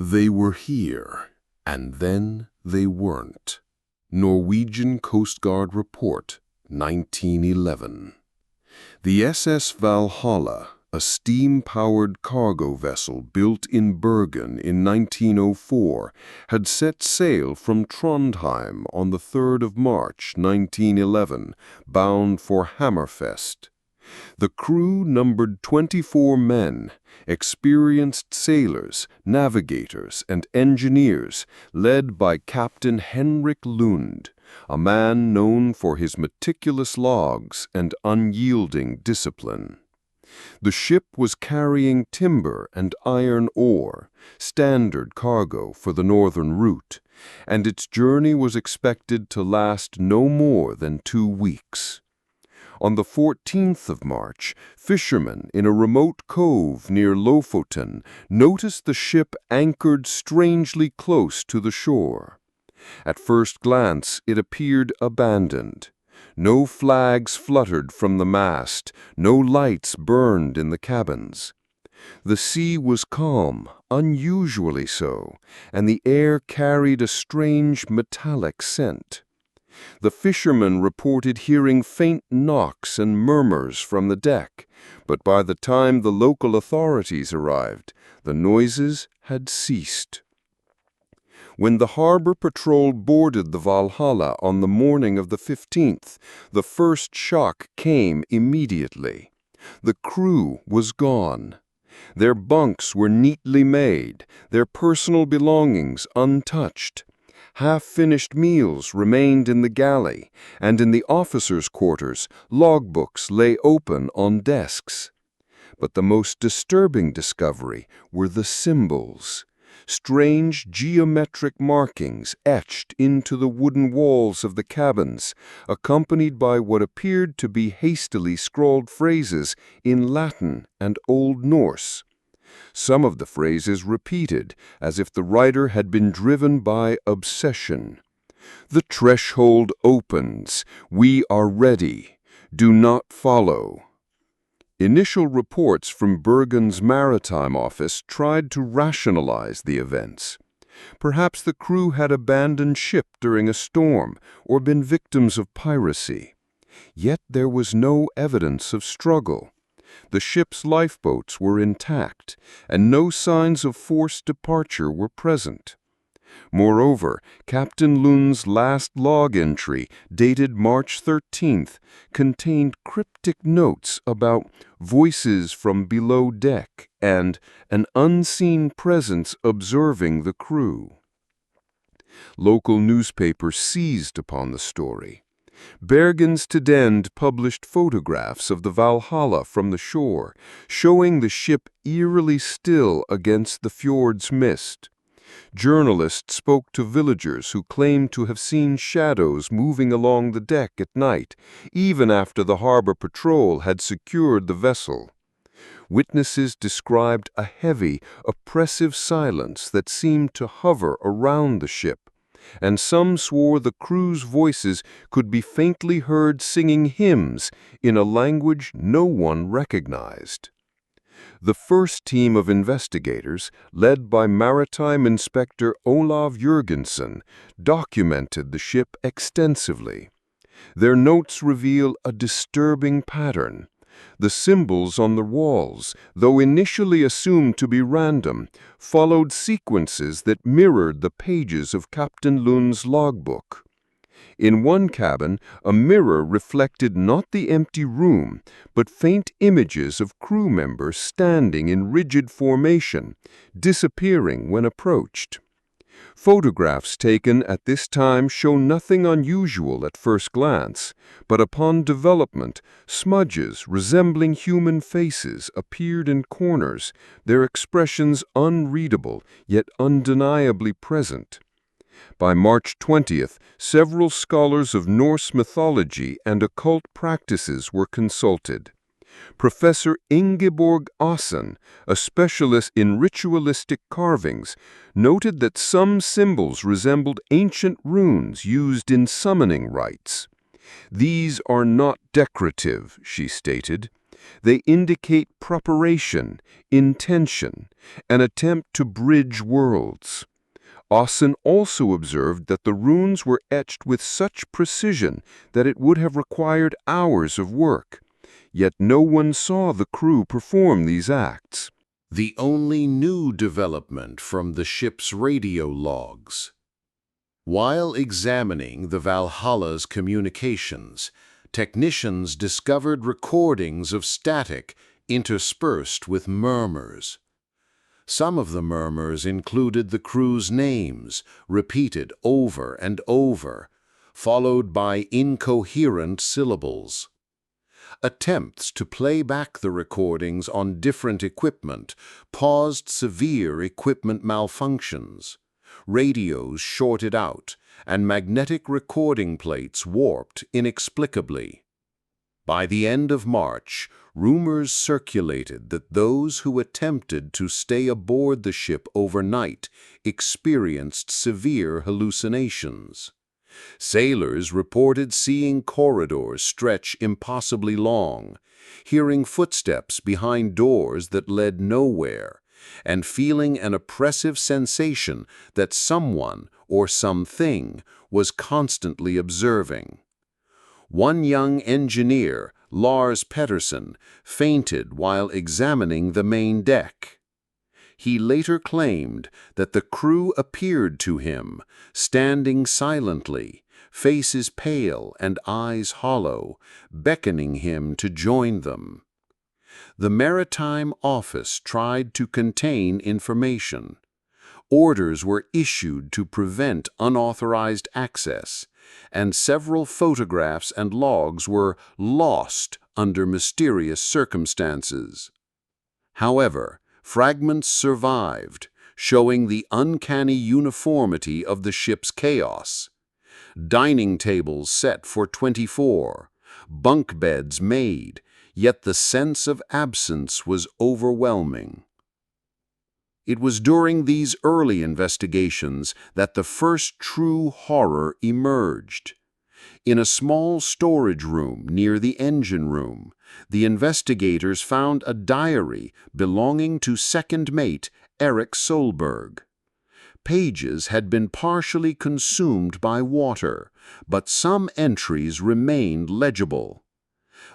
They were here, and then they weren't. Norwegian Coast Guard Report, 1911. The SS Valhalla, a steam-powered cargo vessel built in Bergen in 1904, had set sail from Trondheim on the 3rd of March, 1911, bound for Hammerfest. The crew numbered 24 men, experienced sailors, navigators, and engineers, led by Captain Henrik Lund, a man known for his meticulous logs and unyielding discipline. The ship was carrying timber and iron ore, standard cargo for the northern route, and its journey was expected to last no more than 2 weeks. On the 14th of March, fishermen in a remote cove near Lofoten noticed the ship anchored strangely close to the shore. At first glance, it appeared abandoned. No flags fluttered from the mast, no lights burned in the cabins. The sea was calm, unusually so, and the air carried a strange metallic scent. The fishermen reported hearing faint knocks and murmurs from the deck, but by the time the local authorities arrived, the noises had ceased. When the harbor patrol boarded the Valhalla on the morning of the 15th, the first shock came immediately. The crew was gone. Their bunks were neatly made, their personal belongings untouched. Half-finished meals remained in the galley, and in the officers' quarters, logbooks lay open on desks. But the most disturbing discovery were the symbols. Strange geometric markings etched into the wooden walls of the cabins, accompanied by what appeared to be hastily scrawled phrases in Latin and Old Norse. Some of the phrases repeated, as if the writer had been driven by obsession. "The threshold opens. We are ready. Do not follow." Initial reports from Bergen's maritime office tried to rationalize the events. Perhaps the crew had abandoned ship during a storm or been victims of piracy. Yet there was no evidence of struggle. The ship's lifeboats were intact, and no signs of forced departure were present. Moreover, Captain Lund's last log entry, dated March 13th, contained cryptic notes about voices from below deck and an unseen presence observing the crew. Local newspapers seized upon the story. Bergens Tidende published photographs of the Valhalla from the shore, showing the ship eerily still against the fjord's mist. Journalists spoke to villagers who claimed to have seen shadows moving along the deck at night, even after the harbor patrol had secured the vessel. Witnesses described a heavy, oppressive silence that seemed to hover around the ship, and some swore the crew's voices could be faintly heard singing hymns in a language no one recognized. The first team of investigators, led by Maritime Inspector Olav Jørgensen, documented the ship extensively. Their notes reveal a disturbing pattern. The symbols on the walls, though initially assumed to be random, followed sequences that mirrored the pages of Captain Lund's logbook. In one cabin, a mirror reflected not the empty room, but faint images of crew members standing in rigid formation, disappearing when approached. Photographs taken at this time show nothing unusual at first glance, but upon development, smudges resembling human faces appeared in corners, their expressions unreadable yet undeniably present. By March 20th, several scholars of Norse mythology and occult practices were consulted. Professor Ingeborg Aasen, a specialist in ritualistic carvings, noted that some symbols resembled ancient runes used in summoning rites. "These are not decorative," she stated. They indicate preparation, intention, an attempt to bridge worlds. Austin also observed that the runes were etched with such precision that it would have required hours of work. Yet no one saw the crew perform these acts. The only new development from the ship's radio logs. While examining the Valhalla's communications, technicians discovered recordings of static interspersed with murmurs. Some of the murmurs included the crew's names, repeated over and over, followed by incoherent syllables. Attempts to play back the recordings on different equipment caused severe equipment malfunctions. Radios shorted out, and magnetic recording plates warped inexplicably. By the end of March, rumors circulated that those who attempted to stay aboard the ship overnight experienced severe hallucinations. Sailors reported seeing corridors stretch impossibly long, hearing footsteps behind doors that led nowhere, and feeling an oppressive sensation that someone or something was constantly observing. One young engineer, Lars Pettersson, fainted while examining the main deck. He later claimed that the crew appeared to him, standing silently, faces pale and eyes hollow, beckoning him to join them. The Maritime Office tried to contain information. Orders were issued to prevent unauthorized access, and several photographs and logs were lost under mysterious circumstances. However, fragments survived, showing the uncanny uniformity of the ship's chaos. Dining tables set for 24, bunk beds made, yet the sense of absence was overwhelming. It was during these early investigations that the first true horror emerged. In a small storage room near the engine room, the investigators found a diary belonging to second mate Erik Solberg. Pages had been partially consumed by water, but some entries remained legible.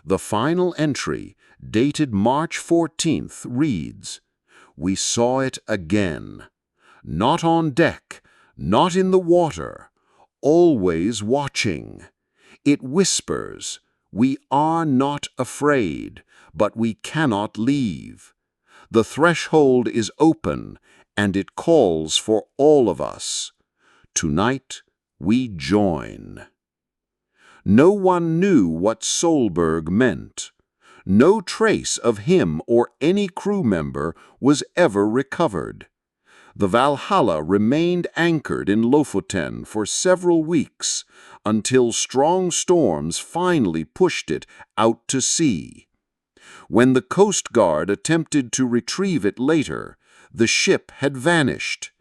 The final entry, dated March 14th, reads, "We saw it again. Not on deck, not in the water, always watching. It whispers, 'We are not afraid, but we cannot leave. The threshold is open, and it calls for all of us. Tonight we join.'" No one knew what Solberg meant. No trace of him or any crew member was ever recovered. The Valhalla remained anchored in Lofoten for several weeks until strong storms finally pushed it out to sea. When the Coast Guard attempted to retrieve it later, the ship had vanished,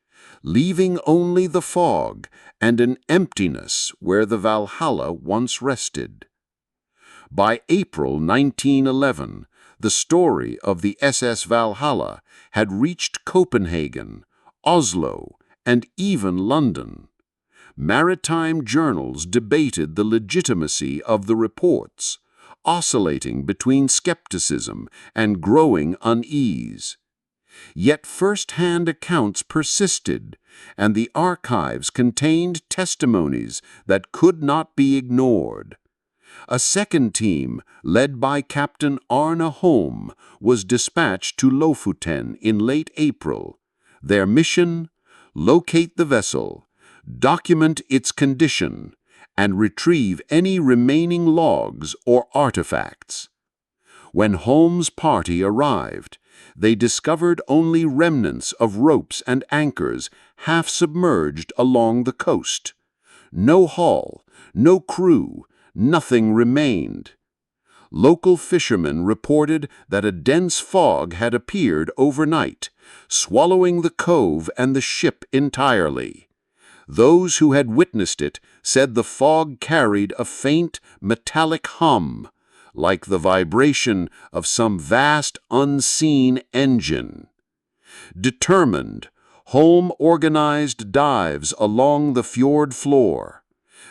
leaving only the fog and an emptiness where the Valhalla once rested. By April 1911, the story of the SS Valhalla had reached Copenhagen, Oslo, and even London. Maritime journals debated the legitimacy of the reports, oscillating between skepticism and growing unease. Yet first-hand accounts persisted, and the archives contained testimonies that could not be ignored. A second team, led by Captain Arne Holm, was dispatched to Lofoten in late April. Their mission: locate the vessel, document its condition, and retrieve any remaining logs or artifacts. When Holm's party arrived, they discovered only remnants of ropes and anchors half submerged along the coast. No hull, no crew, nothing remained. Local fishermen reported that a dense fog had appeared overnight, swallowing the cove and the ship entirely. Those who had witnessed it said the fog carried a faint, metallic hum, like the vibration of some vast unseen engine. Determined, Holm organized dives along the fjord floor.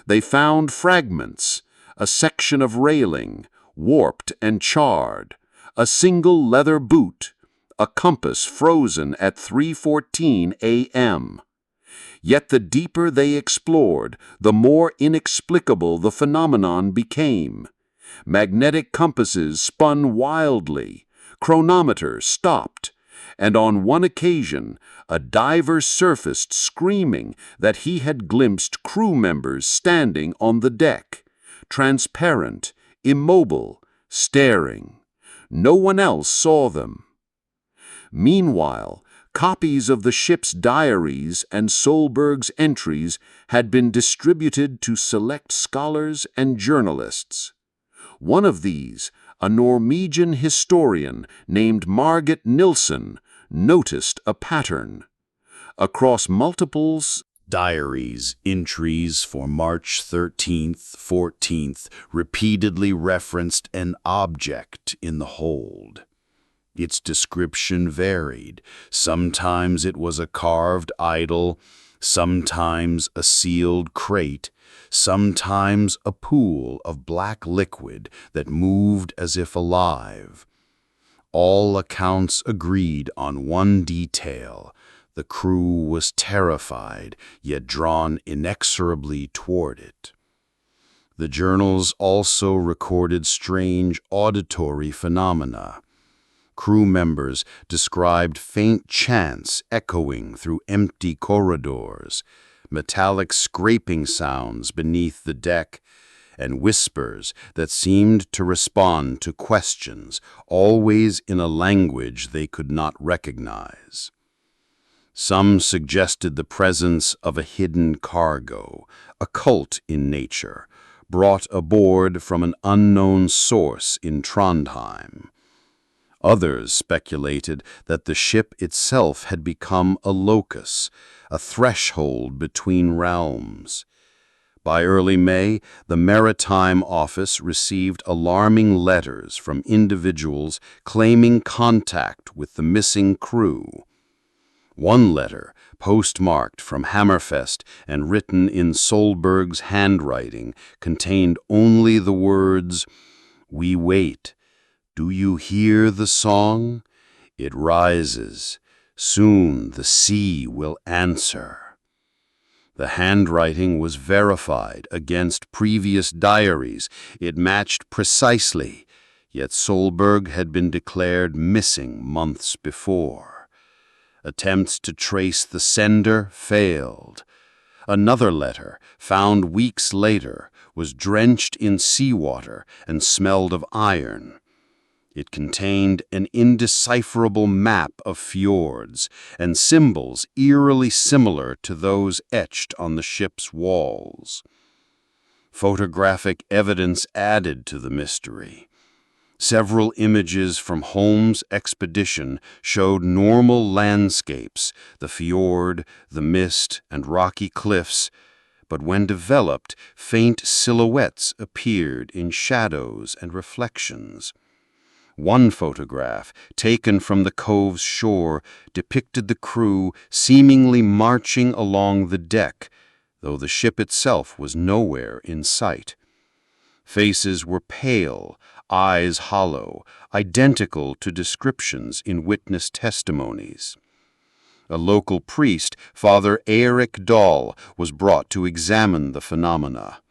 They found fragments, a section of railing, warped and charred, a single leather boot, a compass frozen at 3:14 a.m. Yet the deeper they explored, the more inexplicable the phenomenon became. Magnetic compasses spun wildly, chronometers stopped, and on one occasion, a diver surfaced screaming that he had glimpsed crew members standing on the deck, transparent, immobile, staring. No one else saw them. Meanwhile, copies of the ship's diaries and Solberg's entries had been distributed to select scholars and journalists. One of these, a Norwegian historian named Margit Nilsson, noticed a pattern. Across multiple diaries, entries for March 13th, 14th repeatedly referenced an object in the hold. Its description varied. Sometimes it was a carved idol, sometimes a sealed crate, sometimes a pool of black liquid that moved as if alive. All accounts agreed on one detail. The crew was terrified, yet drawn inexorably toward it. The journals also recorded strange auditory phenomena. Crew members described faint chants echoing through empty corridors, metallic scraping sounds beneath the deck, and whispers that seemed to respond to questions, always in a language they could not recognize. Some suggested the presence of a hidden cargo, occult in nature, brought aboard from an unknown source in Trondheim. Others speculated that the ship itself had become a locus, a threshold between realms. By early May, the Maritime Office received alarming letters from individuals claiming contact with the missing crew. One letter, postmarked from Hammerfest and written in Solberg's handwriting, contained only the words, "We wait. Do you hear the song? It rises. Soon the sea will answer." The handwriting was verified against previous diaries. It matched precisely, yet Solberg had been declared missing months before. Attempts to trace the sender failed. Another letter, found weeks later, was drenched in seawater and smelled of iron. It contained an indecipherable map of fjords and symbols eerily similar to those etched on the ship's walls. Photographic evidence added to the mystery. Several images from Holm's expedition showed normal landscapes, the fjord, the mist, and rocky cliffs, but when developed, faint silhouettes appeared in shadows and reflections. One photograph, taken from the cove's shore, depicted the crew seemingly marching along the deck, though the ship itself was nowhere in sight. Faces were pale, eyes hollow, identical to descriptions in witness testimonies. A local priest, Father Eirik Dahl, was brought to examine the phenomena.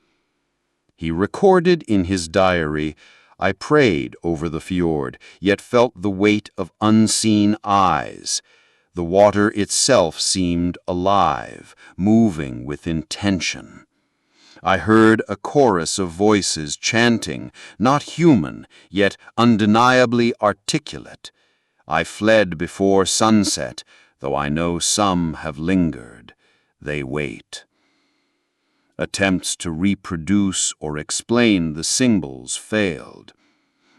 He recorded in his diary, "I prayed over the fjord, yet felt the weight of unseen eyes. The water itself seemed alive, moving with intention. I heard a chorus of voices chanting, not human, yet undeniably articulate. I fled before sunset, though I know some have lingered. They wait." Attempts to reproduce or explain the symbols failed.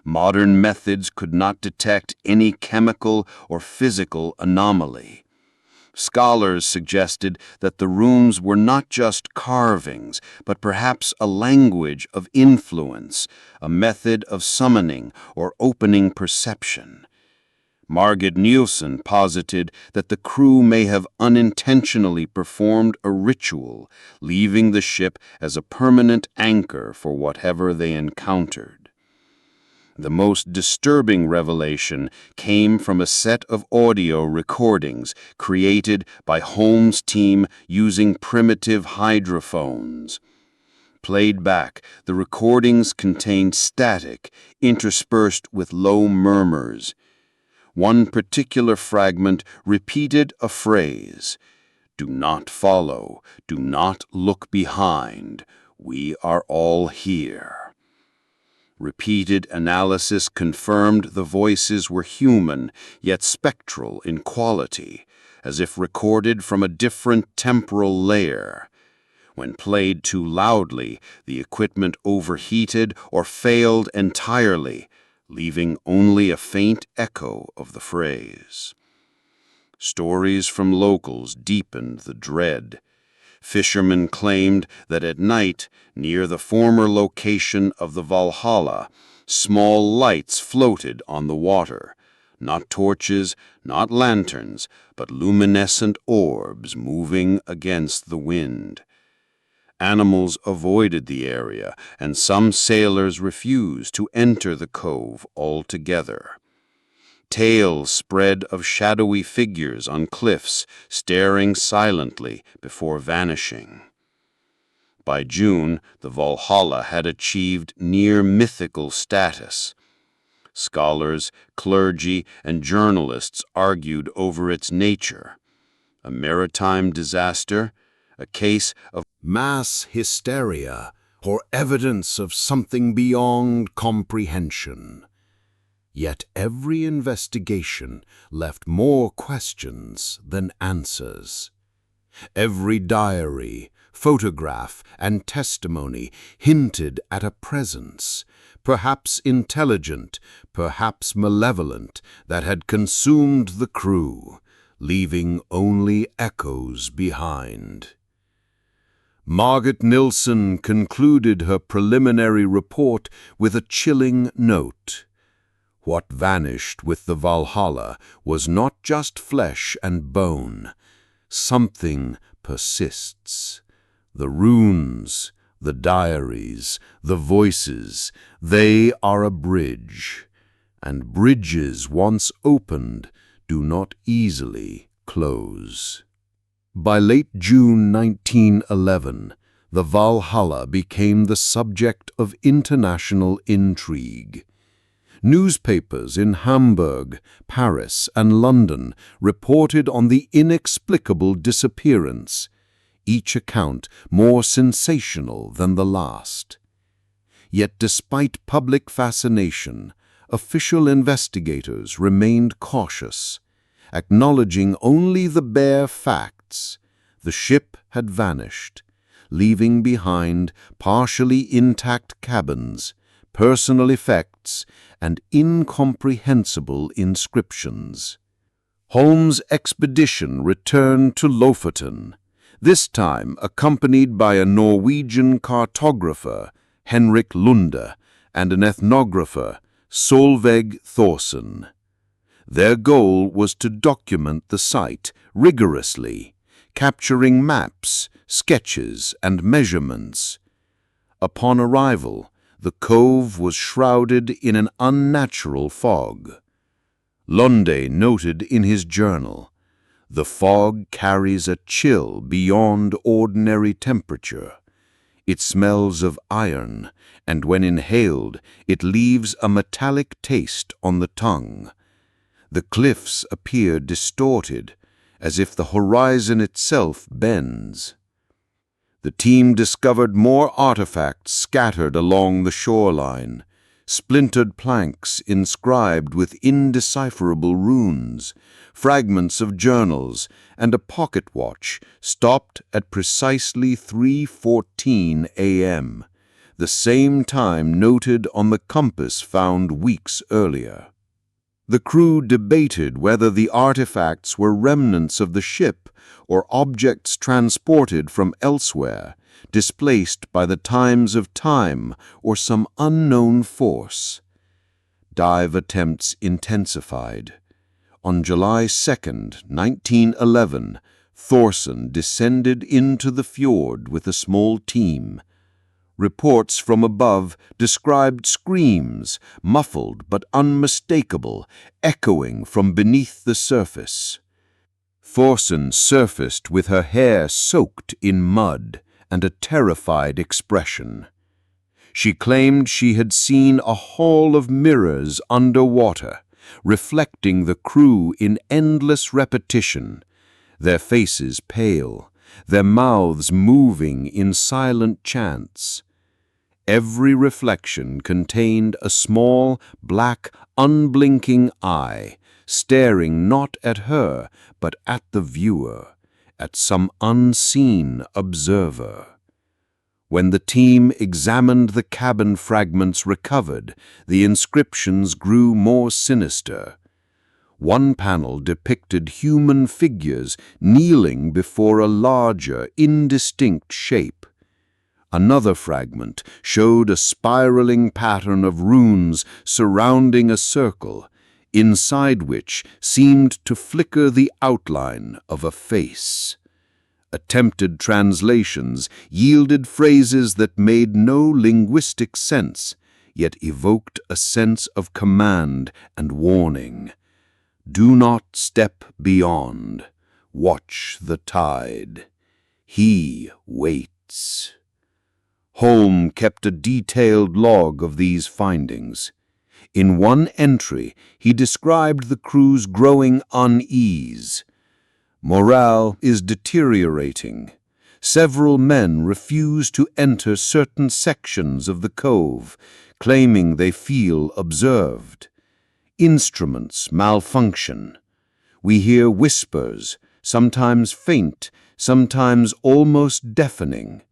Modern methods could not detect any chemical or physical anomaly. Scholars suggested that the runes were not just carvings, but perhaps a language of influence, a method of summoning or opening perception. Margit Nielsen posited that the crew may have unintentionally performed a ritual, leaving the ship as a permanent anchor for whatever they encountered. The most disturbing revelation came from a set of audio recordings created by Holmes' team using primitive hydrophones. Played back, the recordings contained static, interspersed with low murmurs. One particular fragment repeated a phrase, "Do not follow, do not look behind, we are all here." Repeated analysis confirmed the voices were human, yet spectral in quality, as if recorded from a different temporal layer. When played too loudly, the equipment overheated or failed entirely, leaving only a faint echo of the phrase. Stories from locals deepened the dread. Fishermen claimed that at night, near the former location of the Valhalla, small lights floated on the water. Not torches, not lanterns, but luminescent orbs moving against the wind. Animals avoided the area, and some sailors refused to enter the cove altogether. Tales spread of shadowy figures on cliffs, staring silently before vanishing. By June, the Valhalla had achieved near-mythical status. Scholars, clergy, and journalists argued over its nature. A maritime disaster, a case of mass hysteria, or evidence of something beyond comprehension. Yet every investigation left more questions than answers. Every diary, photograph, and testimony hinted at a presence, perhaps intelligent, perhaps malevolent, that had consumed the crew, leaving only echoes behind. Margit Nielsen concluded her preliminary report with a chilling note. What vanished with the Valhalla was not just flesh and bone. Something persists. The runes, the diaries, the voices, they are a bridge. And bridges once opened do not easily close. By late June 1911, the Valhalla became the subject of international intrigue. Newspapers in Hamburg, Paris, and London reported on the inexplicable disappearance, each account more sensational than the last. Yet despite public fascination, official investigators remained cautious, acknowledging only the bare facts. The ship had vanished, leaving behind partially intact cabins, personal effects, and incomprehensible inscriptions. Holmes' expedition returned to Lofoten, this time accompanied by a Norwegian cartographer, Henrik Lunde, and an ethnographer, Solveig Thorsen. Their goal was to document the site rigorously, capturing maps, sketches, and measurements. Upon arrival, the cove was shrouded in an unnatural fog. Lunde noted in his journal, "The fog carries a chill beyond ordinary temperature. It smells of iron, and when inhaled, it leaves a metallic taste on the tongue. The cliffs appear distorted, as if the horizon itself bends." The team discovered more artifacts scattered along the shoreline, splintered planks inscribed with indecipherable runes, fragments of journals, and a pocket watch stopped at precisely 3:14 a.m., the same time noted on the compass found weeks earlier. The crew debated whether the artifacts were remnants of the ship or objects transported from elsewhere, displaced by the times of time or some unknown force. Dive attempts intensified. On July 2, 1911, Thorsen descended into the fjord with a small team. Reports from above described screams, muffled but unmistakable, echoing from beneath the surface. Thorsen surfaced with her hair soaked in mud and a terrified expression. She claimed she had seen a hall of mirrors underwater, reflecting the crew in endless repetition, their faces pale, their mouths moving in silent chants. Every reflection contained a small, black, unblinking eye, staring not at her, but at the viewer, at some unseen observer. When the team examined the cabin fragments recovered, the inscriptions grew more sinister. One panel depicted human figures kneeling before a larger, indistinct shape. Another fragment showed a spiraling pattern of runes surrounding a circle, inside which seemed to flicker the outline of a face. Attempted translations yielded phrases that made no linguistic sense, yet evoked a sense of command and warning. Do not step beyond. Watch the tide. He waits. Holm kept a detailed log of these findings. In one entry, he described the crew's growing unease. Morale is deteriorating. Several men refuse to enter certain sections of the cove, claiming they feel observed. Instruments malfunction. We hear whispers, sometimes faint, sometimes almost deafening.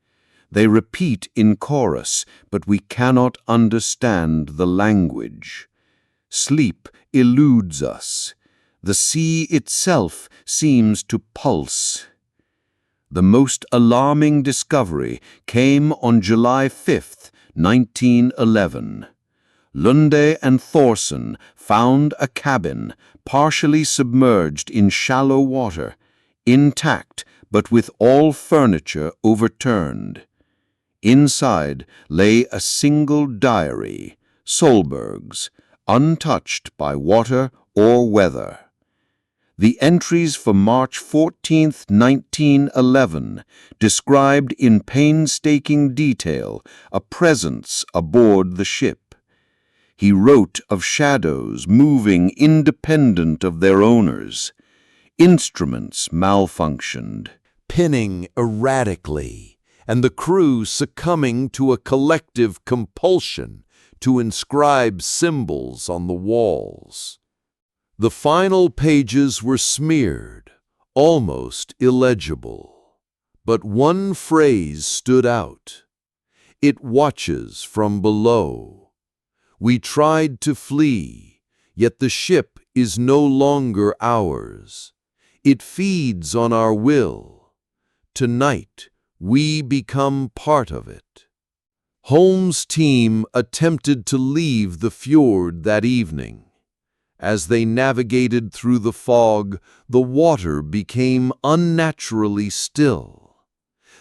They repeat in chorus, but we cannot understand the language. Sleep eludes us. The sea itself seems to pulse. The most alarming discovery came on July 5, 1911. Lunde and Thorsen found a cabin partially submerged in shallow water, intact but with all furniture overturned. Inside lay a single diary, Solberg's, untouched by water or weather. The entries for March 14, 1911, described in painstaking detail a presence aboard the ship. He wrote of shadows moving independent of their owners. Instruments malfunctioned, pinning erratically, and the crew succumbing to a collective compulsion to inscribe symbols on the walls. The final pages were smeared, almost illegible, but one phrase stood out. It watches from below. We tried to flee, yet the ship is no longer ours. It feeds on our will. Tonight, we become part of it. Holmes' team attempted to leave the fjord that evening. As they navigated through the fog, the water became unnaturally still.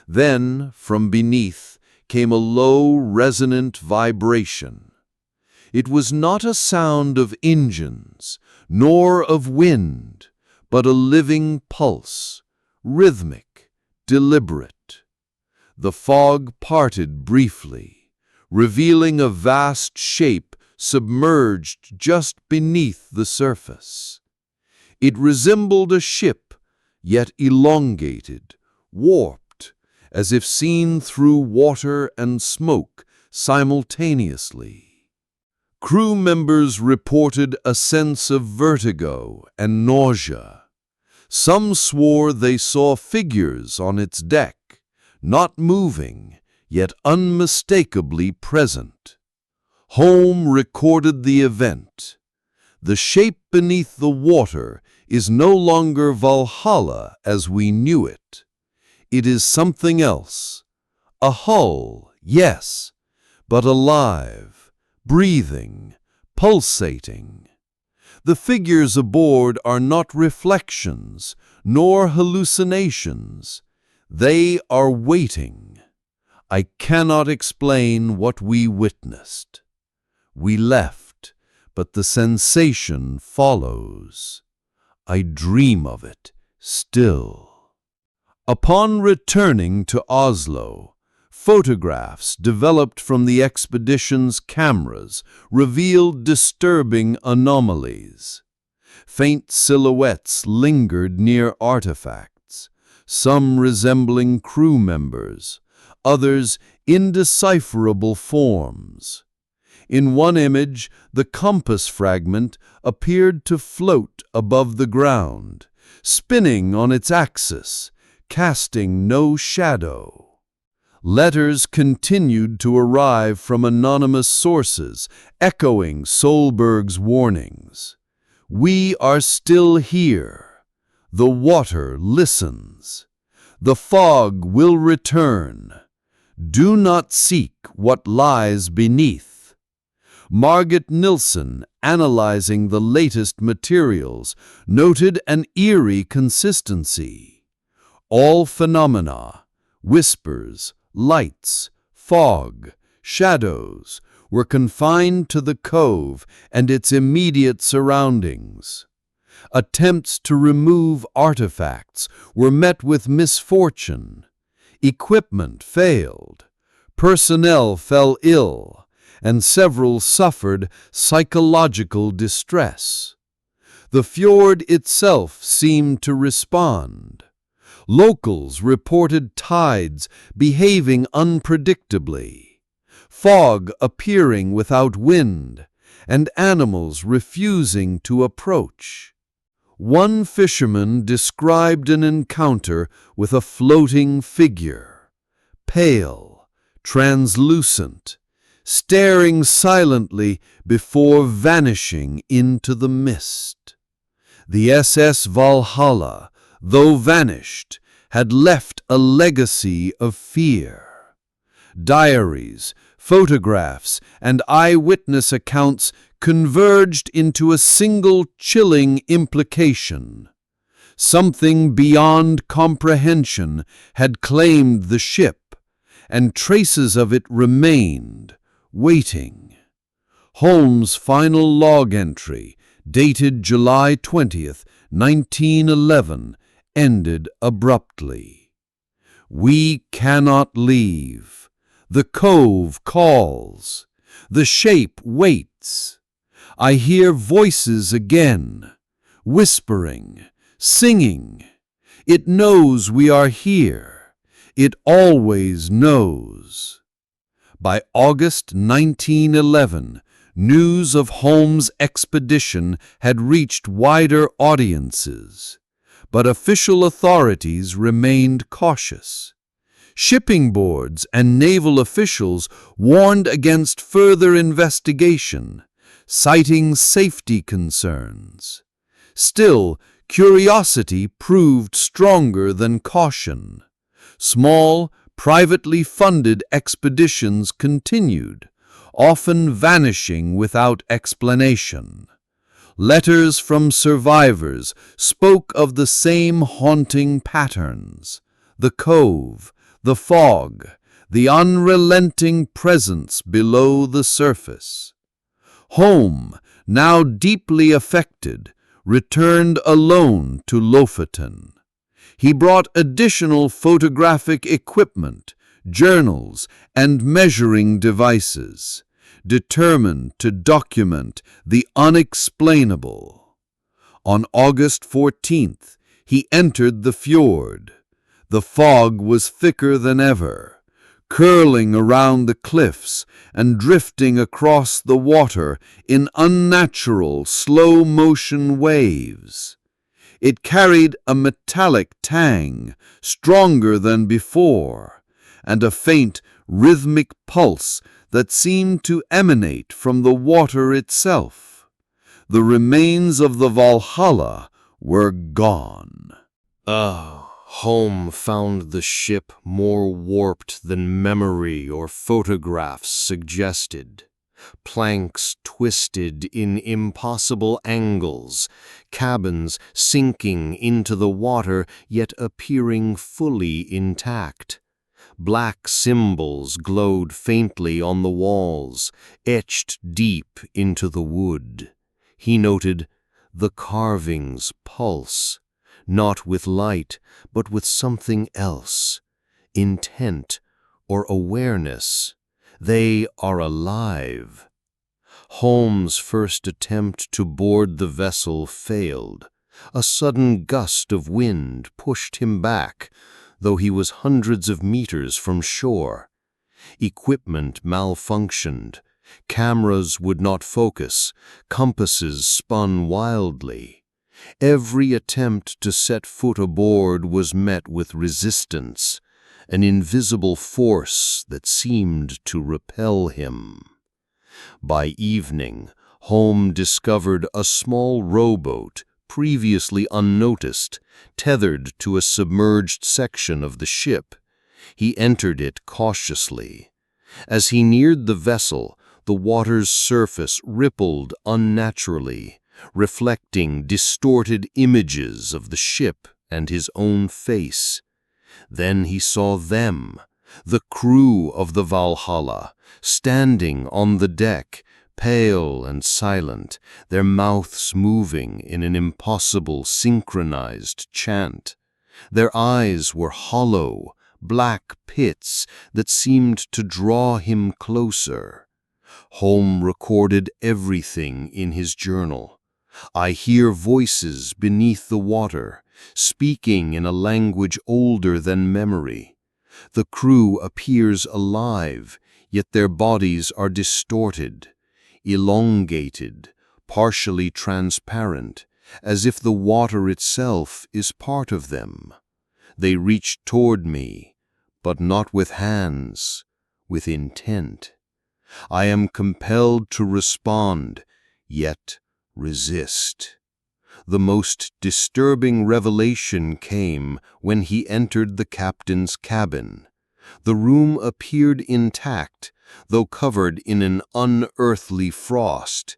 Then, from beneath, came a low, resonant vibration. It was not a sound of engines, nor of wind, but a living pulse, rhythmic, deliberate. The fog parted briefly, revealing a vast shape submerged just beneath the surface. It resembled a ship, yet elongated, warped, as if seen through water and smoke simultaneously. Crew members reported a sense of vertigo and nausea. Some swore they saw figures on its deck, not moving, yet unmistakably present. Holmes recorded the event. The shape beneath the water is no longer Valhalla as we knew it. It is something else. A hull, yes, but alive, breathing, pulsating. The figures aboard are not reflections, nor hallucinations. They are waiting. I cannot explain what we witnessed. We left, but the sensation follows. I dream of it still. Upon returning to Oslo, photographs developed from the expedition's cameras revealed disturbing anomalies. Faint silhouettes lingered near artifacts, some resembling crew members, others indecipherable forms. In one image, the compass fragment appeared to float above the ground, spinning on its axis, casting no shadow. Letters continued to arrive from anonymous sources, echoing Solberg's warnings. We are still here. The water listens. The fog will return. Do not seek what lies beneath. Margit Nilsson, analyzing the latest materials, noted an eerie consistency. All phenomena, whispers, lights, fog, shadows, were confined to the cove and its immediate surroundings. Attempts to remove artifacts were met with misfortune. Equipment failed, personnel fell ill, and several suffered psychological distress. The fjord itself seemed to respond. Locals reported tides behaving unpredictably, fog appearing without wind, and animals refusing to approach. One fisherman described an encounter with a floating figure, pale, translucent, staring silently before vanishing into the mist. The SS Valhalla, though vanished, had left a legacy of fear. Diaries, photographs, and eyewitness accounts converged into a single chilling implication. Something beyond comprehension had claimed the ship, and traces of it remained, waiting. Holmes' final log entry, dated July 20th, 1911, ended abruptly. We cannot leave. The cove calls. The shape waits. I hear voices again, whispering, singing. It knows we are here. It always knows. By August 1911, news of Holmes' expedition had reached wider audiences, but official authorities remained cautious. Shipping boards and naval officials warned against further investigation, citing safety concerns. Still, curiosity proved stronger than caution. Small, privately funded expeditions continued, often vanishing without explanation. Letters from survivors spoke of the same haunting patterns: the cove, the fog, the unrelenting presence below the surface. Holmes, now deeply affected, returned alone to Lofoten. He brought additional photographic equipment, journals, and measuring devices, determined to document the unexplainable. On August 14th, he entered the fjord. The fog was thicker than ever, curling around the cliffs and drifting across the water in unnatural, slow-motion waves. It carried a metallic tang, stronger than before, and a faint, rhythmic pulse that seemed to emanate from the water itself. The remains of the Valhalla were gone. Holm found the ship more warped than memory or photographs suggested. Planks twisted in impossible angles, cabins sinking into the water yet appearing fully intact. Black symbols glowed faintly on the walls, etched deep into the wood. He noted the carvings pulse, not with light, but with something else, intent or awareness. They are alive. Holmes' first attempt to board the vessel failed. A sudden gust of wind pushed him back, though he was hundreds of meters from shore. Equipment malfunctioned. Cameras would not focus. Compasses spun wildly. Every attempt to set foot aboard was met with resistance, an invisible force that seemed to repel him. By evening, Holmes discovered a small rowboat, previously unnoticed, tethered to a submerged section of the ship. He entered it cautiously. As he neared the vessel, the water's surface rippled unnaturally, reflecting distorted images of the ship and his own face. Then he saw them, the crew of the Valhalla, standing on the deck, pale and silent, their mouths moving in an impossible synchronized chant. Their eyes were hollow, black pits that seemed to draw him closer. Holmes recorded everything in his journal. I hear voices beneath the water, speaking in a language older than memory. The crew appears alive, yet their bodies are distorted, elongated, partially transparent, as if the water itself is part of them. They reach toward me, but not with hands, with intent. I am compelled to respond, yet resist. The most disturbing revelation came when he entered the captain's cabin. The room appeared intact, though covered in an unearthly frost.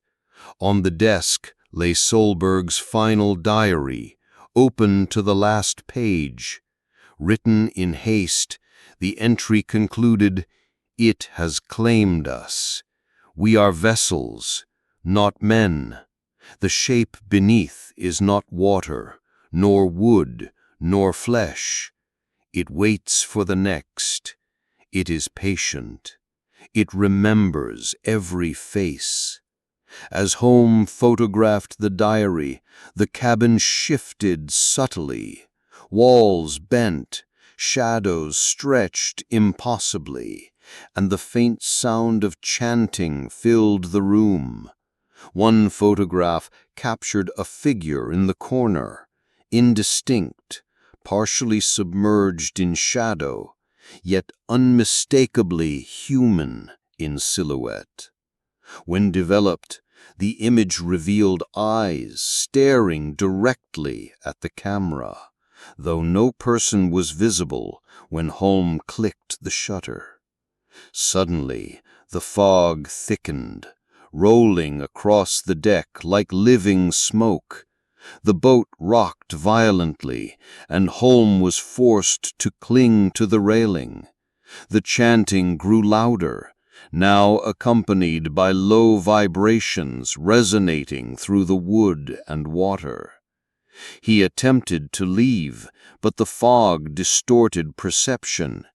On the desk lay Solberg's final diary, open to the last page. Written in haste, the entry concluded, "It has claimed us. We are vessels, not men. The shape beneath is not water, nor wood, nor flesh. It waits for the next. It is patient. It remembers every face." As Holmes photographed the diary, the cabin shifted subtly. Walls bent, shadows stretched impossibly, and the faint sound of chanting filled the room. One photograph captured a figure in the corner, indistinct, partially submerged in shadow, yet unmistakably human in silhouette. When developed, the image revealed eyes staring directly at the camera, though no person was visible when Holmes clicked the shutter. Suddenly, the fog thickened, rolling across the deck like living smoke. The boat rocked violently, and Holmes was forced to cling to the railing. The chanting grew louder, now accompanied by low vibrations resonating through the wood and water. He attempted to leave, but the fog distorted perception.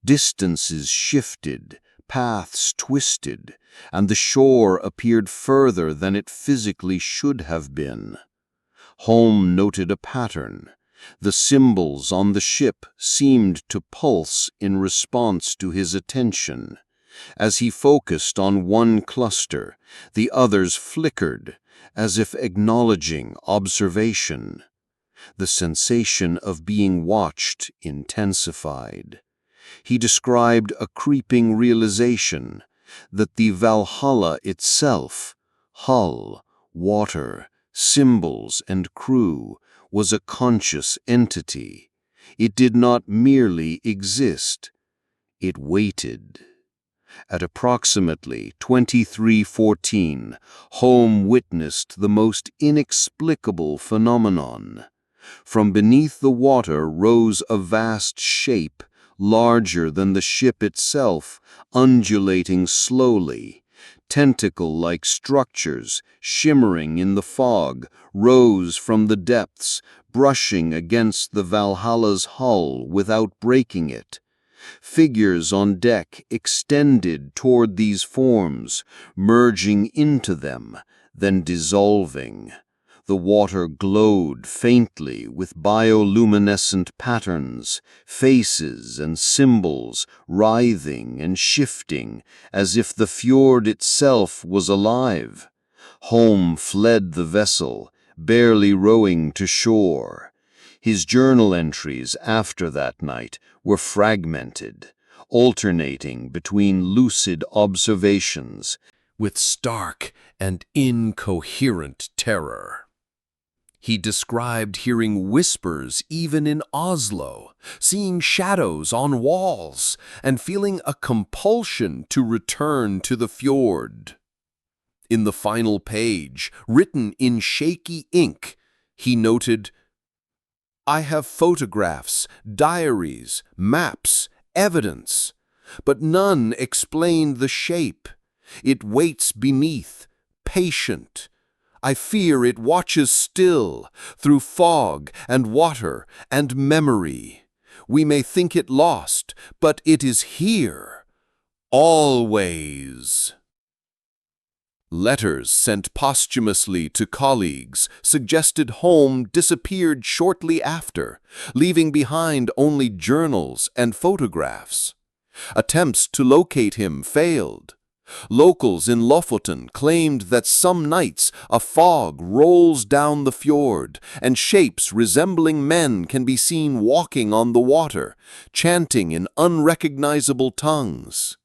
Distances shifted, paths twisted, and the shore appeared further than it physically should have been. Holmes noted a pattern. The symbols on the ship seemed to pulse in response to his attention. As he focused on one cluster, the others flickered, as if acknowledging observation. The sensation of being watched intensified. He described a creeping realization that the Valhalla itself, hull, water, symbols, and crew, was a conscious entity. It did not merely exist. It waited. At approximately 23:14, Holmes witnessed the most inexplicable phenomenon. From beneath the water rose a vast shape, larger than the ship itself, undulating slowly. Tentacle-like structures, shimmering in the fog, rose from the depths, brushing against the Valhalla's hull without breaking it. Figures on deck extended toward these forms, merging into them, then dissolving. The water glowed faintly with bioluminescent patterns, faces and symbols writhing and shifting as if the fjord itself was alive. Holmes fled the vessel, barely rowing to shore. His journal entries after that night were fragmented, alternating between lucid observations with stark and incoherent terror. He described hearing whispers even in Oslo, seeing shadows on walls, and feeling a compulsion to return to the fjord. In the final page, written in shaky ink, he noted, "I have photographs, diaries, maps, evidence, but none explain the shape. It waits beneath, patient. I fear it watches still, through fog and water and memory. We may think it lost, but it is here, always." Letters sent posthumously to colleagues suggested Holmes disappeared shortly after, leaving behind only journals and photographs. Attempts to locate him failed. Locals in Lofoten claimed that some nights a fog rolls down the fjord, and shapes resembling men can be seen walking on the water, chanting in unrecognizable tongues.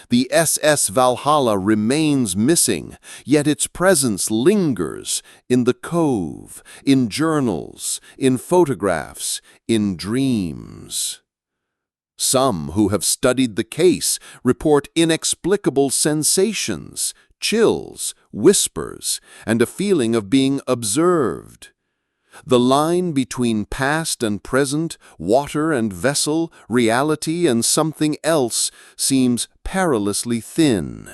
The SS Valhalla remains missing, yet its presence lingers in the cove, in journals, in photographs, in dreams. Some who have studied the case report inexplicable sensations, chills, whispers, and a feeling of being observed. The line between past and present, water and vessel, reality and something else seems perilously thin.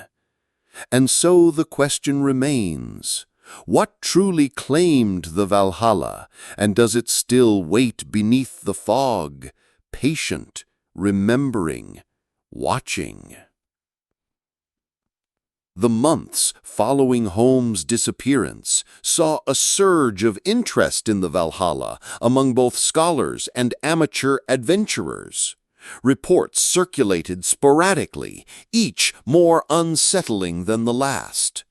And so the question remains, what truly claimed the Valhalla, and does it still wait beneath the fog, patient, remembering, watching? The months following Holmes' disappearance saw a surge of interest in the Valhalla among both scholars and amateur adventurers. Reports circulated sporadically, each more unsettling than the last.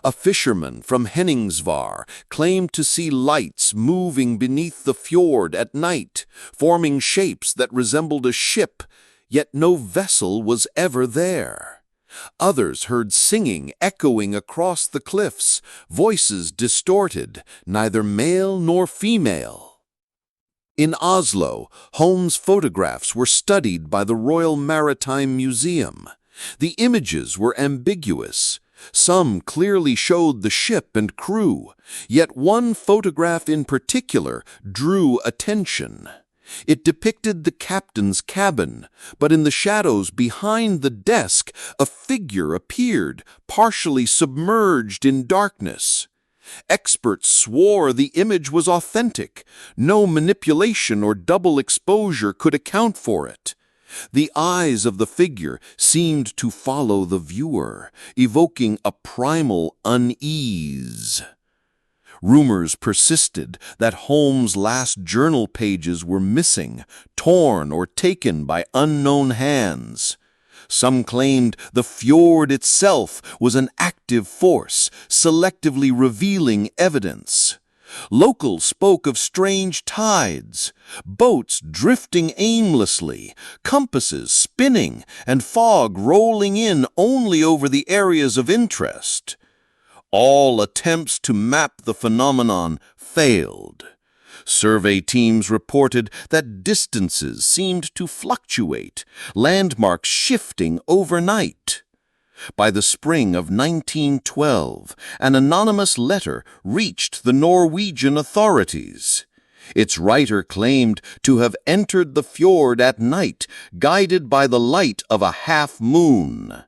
A fisherman from Henningsvar claimed to see lights moving beneath the fjord at night, forming shapes that resembled a ship, yet no vessel was ever there. Others heard singing echoing across the cliffs, voices distorted, neither male nor female. In Oslo, Holmes' photographs were studied by the Royal Maritime Museum. The images were ambiguous. Some clearly showed the ship and crew, yet one photograph in particular drew attention. It depicted the captain's cabin, but in the shadows behind the desk, a figure appeared, partially submerged in darkness. Experts swore the image was authentic. No manipulation or double exposure could account for it. The eyes of the figure seemed to follow the viewer, evoking a primal unease. Rumors persisted that Holmes' last journal pages were missing, torn or taken by unknown hands. Some claimed the fjord itself was an active force, selectively revealing evidence. Locals spoke of strange tides, boats drifting aimlessly, compasses spinning, and fog rolling in only over the areas of interest. All attempts to map the phenomenon failed. Survey teams reported that distances seemed to fluctuate, landmarks shifting overnight. By the spring of 1912, an anonymous letter reached the Norwegian authorities. Its writer claimed to have entered the fjord at night, guided by the light of a half-moon.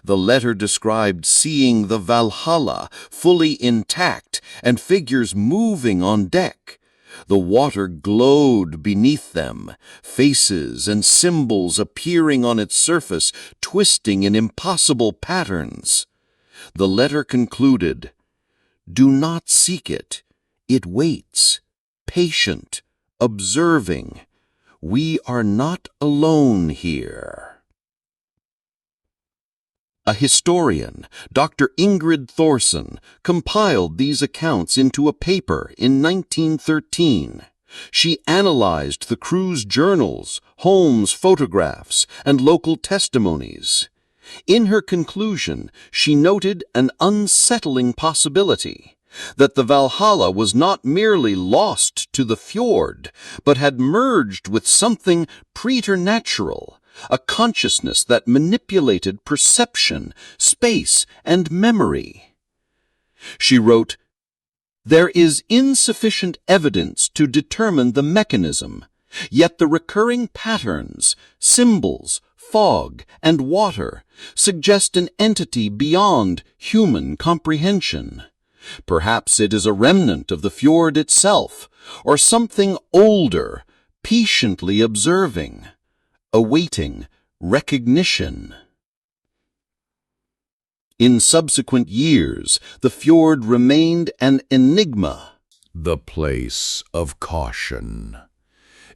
The letter described seeing the Valhalla fully intact and figures moving on deck. The water glowed beneath them, faces and symbols appearing on its surface, twisting in impossible patterns. The letter concluded, "Do not seek it. It waits, patient, observing. We are not alone here." A historian, Dr. Ingrid Thorson, compiled these accounts into a paper in 1913. She analyzed the crew's journals, Holmes' photographs, and local testimonies. In her conclusion, she noted an unsettling possibility, that the Valhalla was not merely lost to the fjord, but had merged with something preternatural, a consciousness that manipulated perception, space, and memory. She wrote, "There is insufficient evidence to determine the mechanism, yet the recurring patterns, symbols, fog, and water suggest an entity beyond human comprehension. Perhaps it is a remnant of the fjord itself, or something older, patiently observing, awaiting recognition." In subsequent years, the fjord remained an enigma. The place of caution.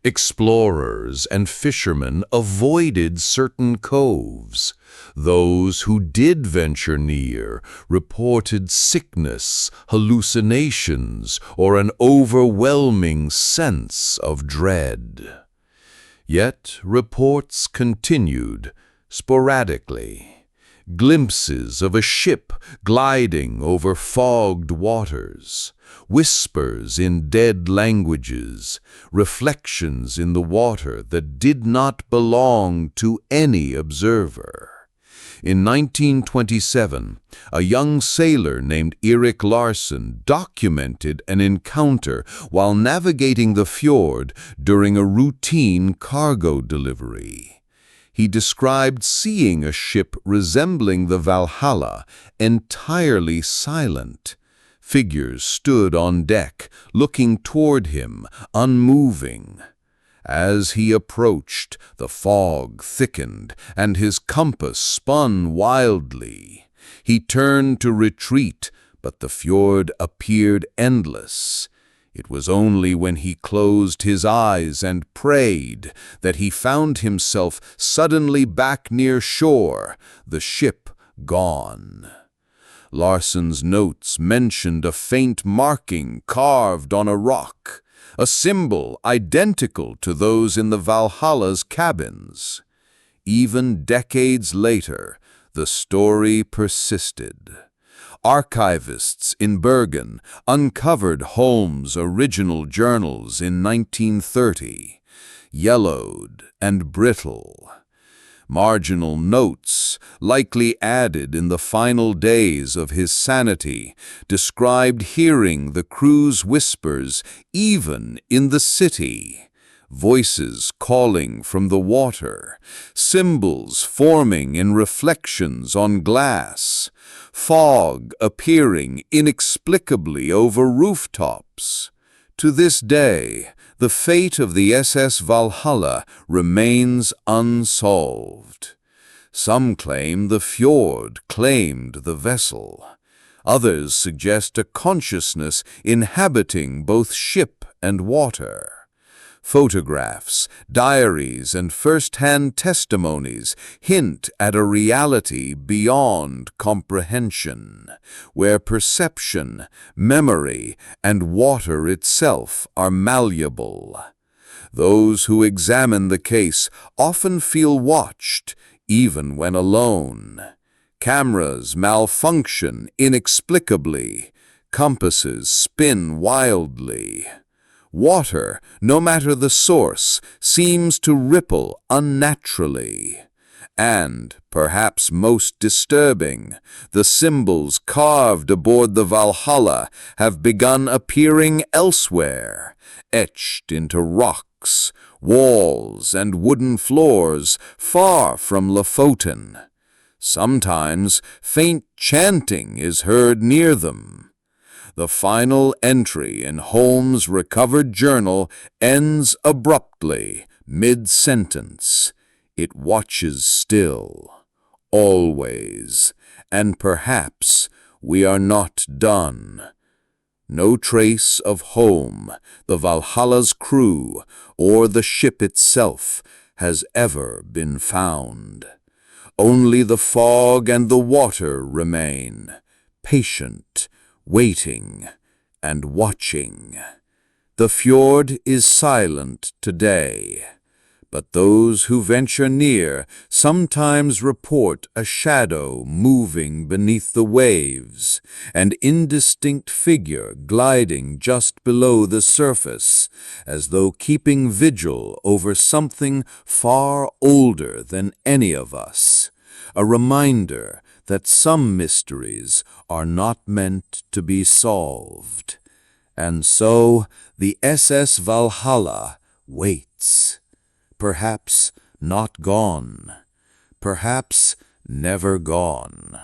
Explorers and fishermen avoided certain coves. Those who did venture near reported sickness, hallucinations, or an overwhelming sense of dread. Yet reports continued, sporadically. Glimpses of a ship gliding over fogged waters, whispers in dead languages, reflections in the water that did not belong to any observer. In 1927, a young sailor named Erik Larsen documented an encounter while navigating the fjord during a routine cargo delivery. He described seeing a ship resembling the Valhalla, entirely silent. Figures stood on deck, looking toward him, unmoving. As he approached, the fog thickened, and his compass spun wildly. He turned to retreat, but the fjord appeared endless. It was only when he closed his eyes and prayed that he found himself suddenly back near shore, the ship gone. Larsen's notes mentioned a faint marking carved on a rock, a symbol identical to those in the Valhalla's cabins. Even decades later, the story persisted. Archivists in Bergen uncovered Holmes' original journals in 1930, yellowed and brittle. Marginal notes, likely added in the final days of his sanity, described hearing the crew's whispers even in the city. Voices calling from the water, symbols forming in reflections on glass, fog appearing inexplicably over rooftops. To this day, the fate of the SS Valhalla remains unsolved. Some claim the fjord claimed the vessel. Others suggest a consciousness inhabiting both ship and water. Photographs, diaries, and first-hand testimonies hint at a reality beyond comprehension, where perception, memory, and water itself are malleable. Those who examine the case often feel watched, even when alone. Cameras malfunction inexplicably. Compasses spin wildly. Water, no matter the source, seems to ripple unnaturally. And, perhaps most disturbing, the symbols carved aboard the Valhalla have begun appearing elsewhere, etched into rocks, walls, and wooden floors far from Lofoten. Sometimes faint chanting is heard near them. The final entry in Holmes' recovered journal ends abruptly, mid-sentence. It watches still, always, and perhaps we are not done. No trace of home, the Valhalla's crew, or the ship itself has ever been found. Only the fog and the water remain, patient, waiting, and watching. The fjord is silent today, but those who venture near sometimes report a shadow moving beneath the waves, an indistinct figure gliding just below the surface, as though keeping vigil over something far older than any of us, a reminder that some mysteries are not meant to be solved. And so the SS Valhalla waits. Perhaps not gone, perhaps never gone.